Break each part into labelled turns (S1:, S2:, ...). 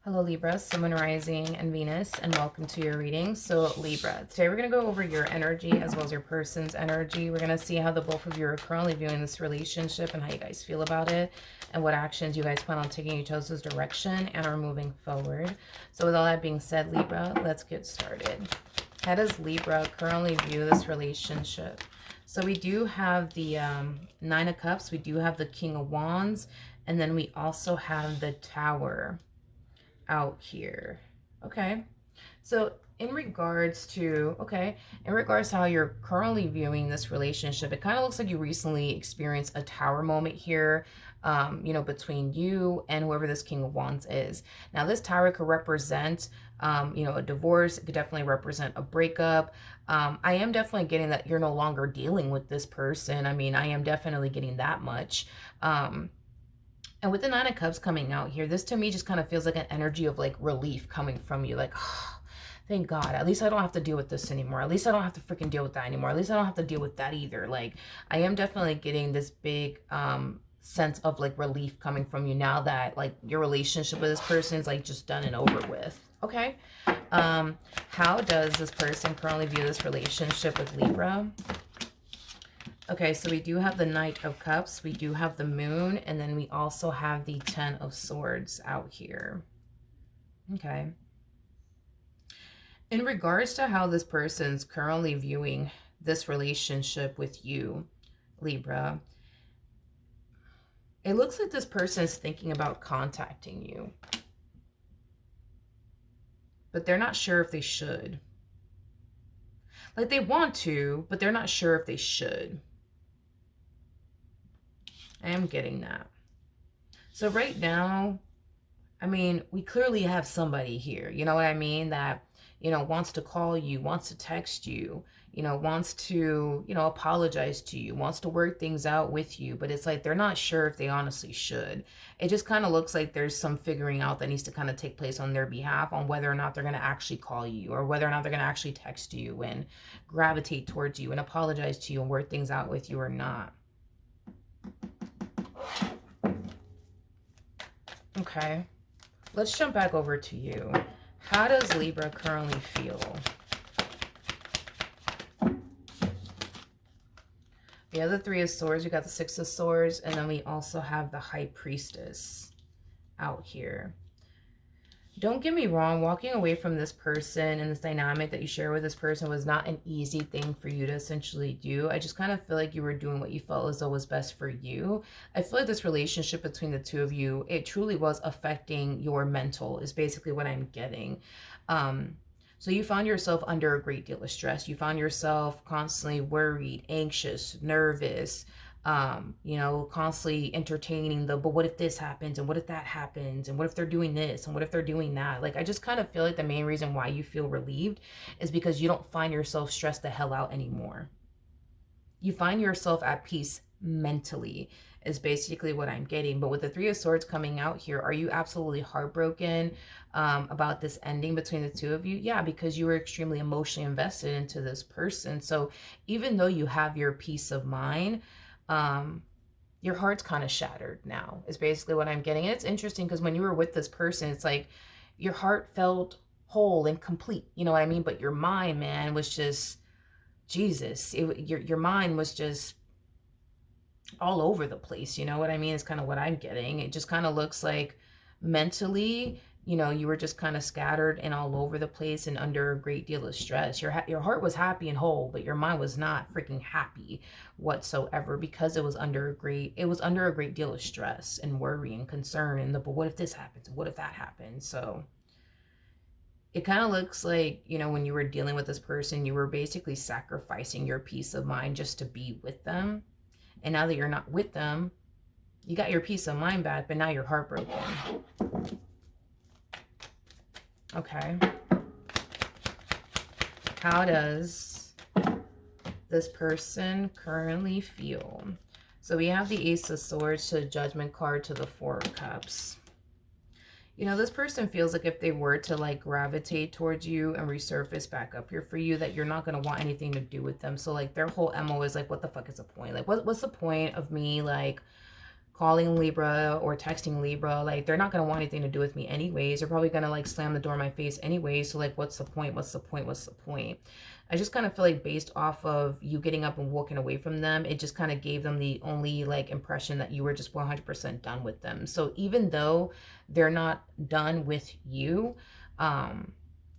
S1: Hello Libra, Sun, Rising, and Venus, and welcome to your reading. So Libra, today we're going to go over your energy as well as your person's energy. We're going to see how the both of you are currently viewing this relationship and how you guys feel about it and what actions you guys plan on taking each other's direction and are moving forward. So with all that being said, Libra, let's get started. How does Libra currently view this relationship? So we do have the Nine of Cups, we do have the King of Wands, and then we also have the Tower out here. Okay, so in regards to how you're currently viewing this relationship, it kind of looks like you recently experienced a tower moment here, between you and whoever this King of Wands is. Now this tower could represent a divorce. It could definitely represent a breakup. I am definitely getting that you're no longer dealing with this person. I mean, I am definitely getting that much. And with the Nine of Cups coming out here, this to me just kind of feels like an energy of like relief coming from you. Like, oh, thank God. At least I don't have to deal with this anymore. At least I don't have to freaking deal with that anymore. At least I don't have to deal with that either. Like, I am definitely getting this big sense of like relief coming from you now that like your relationship with this person is like just done and over with. Okay. How does this person currently view this relationship with Libra? Okay, so we do have the Knight of Cups, we do have the Moon, and then we also have the Ten of Swords out here. Okay. In regards to how this person's currently viewing this relationship with you, Libra, it looks like this person is thinking about contacting you, but they're not sure if they should. Like they want to, but they're not sure if they should. I am getting that. So right now, I mean, we clearly have somebody here, you know what I mean, that, wants to call you, wants to text you, wants to, apologize to you, wants to work things out with you, but it's like they're not sure if they honestly should. It just kind of looks like there's some figuring out that needs to kind of take place on their behalf on whether or not they're going to actually call you or whether or not they're going to actually text you and gravitate towards you and apologize to you and work things out with you or not. Okay, let's jump back over to you. How does Libra currently feel? We have the Three of Swords, we got the Six of Swords, and then we also have the High Priestess out here. Don't get me wrong, walking away from this person and this dynamic that you share with this person was not an easy thing for you to essentially do. I just kind of feel like you were doing what you felt as though was best for you. I feel like this relationship between the two of you, it truly was affecting your mental, is basically what I'm getting. So you found yourself under a great deal of stress. You found yourself constantly worried, anxious, nervous, constantly entertaining but what if this happens and what if that happens and what if they're doing this and what if they're doing that? Like, I just kind of feel like the main reason why you feel relieved is because you don't find yourself stressed the hell out anymore. You find yourself at peace mentally is basically what I'm getting. But with the Three of Swords coming out here, are you absolutely heartbroken about this ending between the two of you? Yeah, because you were extremely emotionally invested into this person. So even though you have your peace of mind, your heart's kind of shattered now is basically what I'm getting. And it's interesting because when you were with this person, it's like your heart felt whole and complete, you know what I mean? But your mind, man, was just, Jesus, your mind was just all over the place, you know what I mean? It's kind of what I'm getting. It just kind of looks like mentally, you were just kind of scattered and all over the place and under a great deal of stress. Your heart was happy and whole, but your mind was not freaking happy whatsoever because it was under a great deal of stress and worry and concern and but what if this happens? What if that happens? So it kind of looks like, when you were dealing with this person, you were basically sacrificing your peace of mind just to be with them. And now that you're not with them, you got your peace of mind back, but now you're heartbroken. Okay. How does this person currently feel? So we have the Ace of Swords to the Judgment card to the Four of Cups. This person feels like if they were to like gravitate towards you and resurface back up here for you, that you're not going to want anything to do with them. So like their whole MO is like, what the fuck is the point? Like what's the point of me like calling Libra or texting Libra, like they're not going to want anything to do with me anyways. They're probably going to like slam the door in my face anyway. So like, what's the point? What's the point? What's the point? I just kind of feel like based off of you getting up and walking away from them, it just kind of gave them the only like impression that you were just 100% done with them. So even though they're not done with you,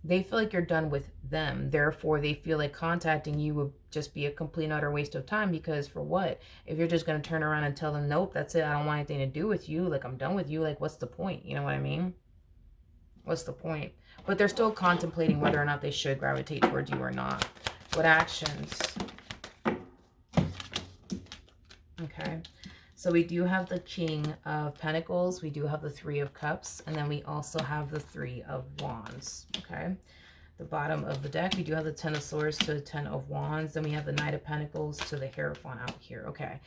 S1: they feel like you're done with them. Therefore, they feel like contacting you would just be a complete and utter waste of time, because for what? If you're just going to turn around and tell them, nope, that's it, I don't want anything to do with you, like I'm done with you, like what's the point? You know what I mean? What's the point? But they're still contemplating whether or not they should gravitate towards you or not. What actions? Okay. So we do have the King of Pentacles, we do have the Three of Cups, and then we also have the Three of Wands, okay? The bottom of the deck, we do have the Ten of Swords to the Ten of Wands, then we have the Knight of Pentacles to the Hierophant out here, okay?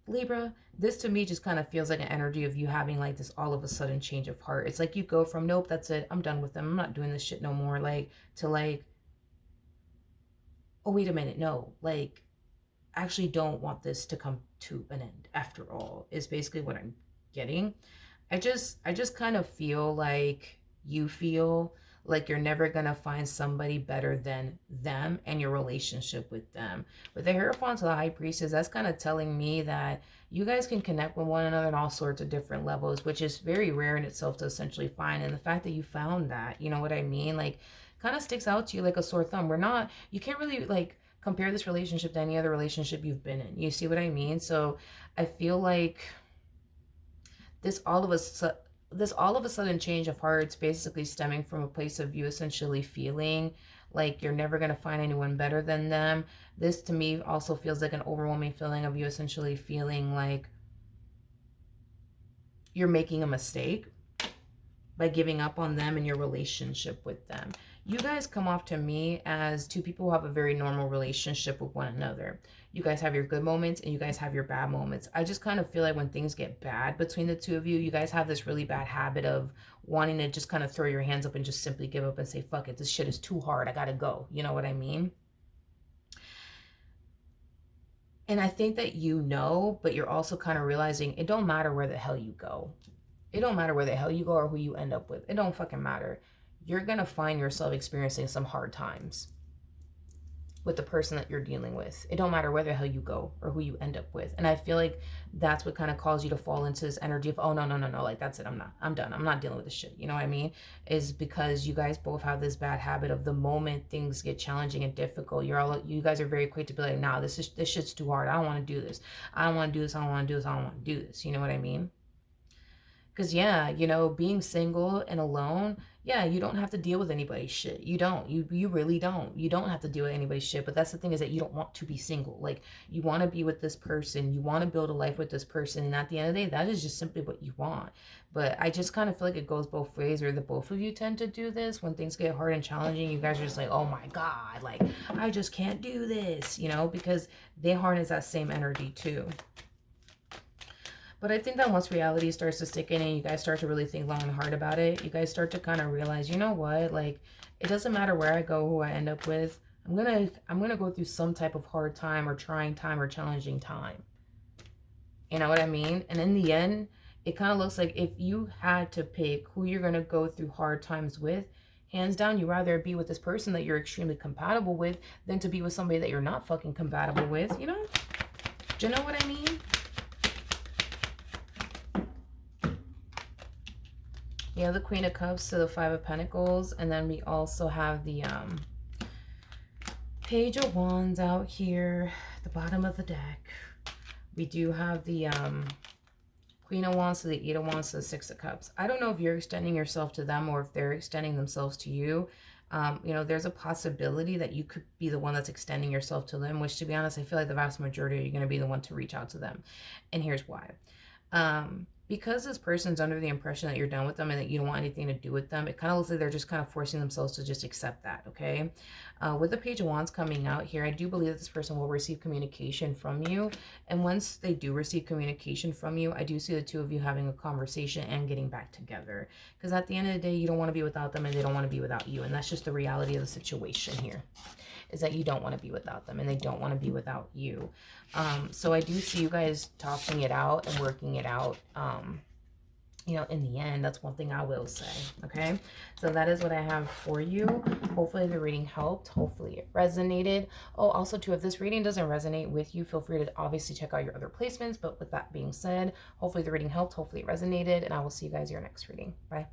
S1: Libra, this to me just kind of feels like an energy of you having like this all of a sudden change of heart. It's like you go from, nope, that's it, I'm done with them, I'm not doing this shit no more, like, to like, oh, wait a minute, no, like, actually don't want this to come to an end after all, is basically what I'm getting. I just kind of feel like you feel like you're never gonna find somebody better than them and your relationship with them. With the Hierophant to the High Priestess, that's kind of telling me that you guys can connect with one another on all sorts of different levels, which is very rare in itself to essentially find. And the fact that you found that, you know what I mean, like kind of sticks out to you like a sore thumb. You can't really like compare this relationship to any other relationship you've been in. You see what I mean? So I feel like this all of a sudden change of heart, it's basically stemming from a place of you essentially feeling like you're never going to find anyone better than them. This to me also feels like an overwhelming feeling of you essentially feeling like you're making a mistake by giving up on them and your relationship with them. You guys come off to me as two people who have a very normal relationship with one another. You guys have your good moments and you guys have your bad moments. I just kind of feel like when things get bad between the two of you, you guys have this really bad habit of wanting to just kind of throw your hands up and just simply give up and say, fuck it, this shit is too hard, I gotta go. You know what I mean? And I think that you know, but you're also kind of realizing it don't matter where the hell you go. It don't matter where the hell you go or who you end up with. It don't fucking matter. You're going to find yourself experiencing some hard times with the person that you're dealing with. It don't matter where the hell you go or who you end up with. And I feel like that's what kind of caused you to fall into this energy of, oh, no, like that's it. I'm done. I'm not dealing with this shit. You know what I mean? Is because you guys both have this bad habit of the moment things get challenging and difficult, you guys are very quick to be like, nah, this shit's too hard. I don't want to do this. I don't want to do this. I don't want to do this. I don't want to do this. You know what I mean? Because, yeah, you know, being single and alone, yeah, you don't have to deal with anybody's shit. You don't. You really don't. You don't have to deal with anybody's shit. But that's the thing, is that you don't want to be single. Like, you want to be with this person. You want to build a life with this person. And at the end of the day, that is just simply what you want. But I just kind of feel like it goes both ways, where the both of you tend to do this. When things get hard and challenging, you guys are just like, oh my God, like, I just can't do this, you know, because they harness that same energy too. But I think that once reality starts to stick in and you guys start to really think long and hard about it, you guys start to kind of realize, you know what, like, it doesn't matter where I go, who I end up with, I'm gonna go through some type of hard time or trying time or challenging time. You know what I mean? And in the end, it kind of looks like if you had to pick who you're gonna go through hard times with, hands down, you'd rather be with this person that you're extremely compatible with than to be with somebody that you're not fucking compatible with, you know? Do you know what I mean? We have the Queen of Cups to the Five of Pentacles, and then we also have the Page of Wands out here at the bottom of the deck. We do have the Queen of Wands to the Eight of Wands to the Six of Cups. I don't know if you're extending yourself to them or if they're extending themselves to you. You know, there's a possibility that you could be the one that's extending yourself to them, which, to be honest, I feel like the vast majority are going to be the one to reach out to them. And here's why. Because this person's under the impression that you're done with them and that you don't want anything to do with them, it kind of looks like they're just kind of forcing themselves to just accept that, okay? With the Page of Wands coming out here, I do believe that this person will receive communication from you. And once they do receive communication from you, I do see the two of you having a conversation and getting back together. Because at the end of the day, you don't want to be without them and they don't want to be without you. And that's just the reality of the situation here. is that you don't want to be without them and they don't want to be without you. So I do see you guys talking it out and working it out. You know, in the end, that's one thing I will say, okay? So that is what I have for you. Hopefully the reading helped. Hopefully it resonated. Oh, also too, if this reading doesn't resonate with you, feel free to obviously check out your other placements. But with that being said, hopefully the reading helped. Hopefully it resonated. And I will see you guys in your next reading. Bye.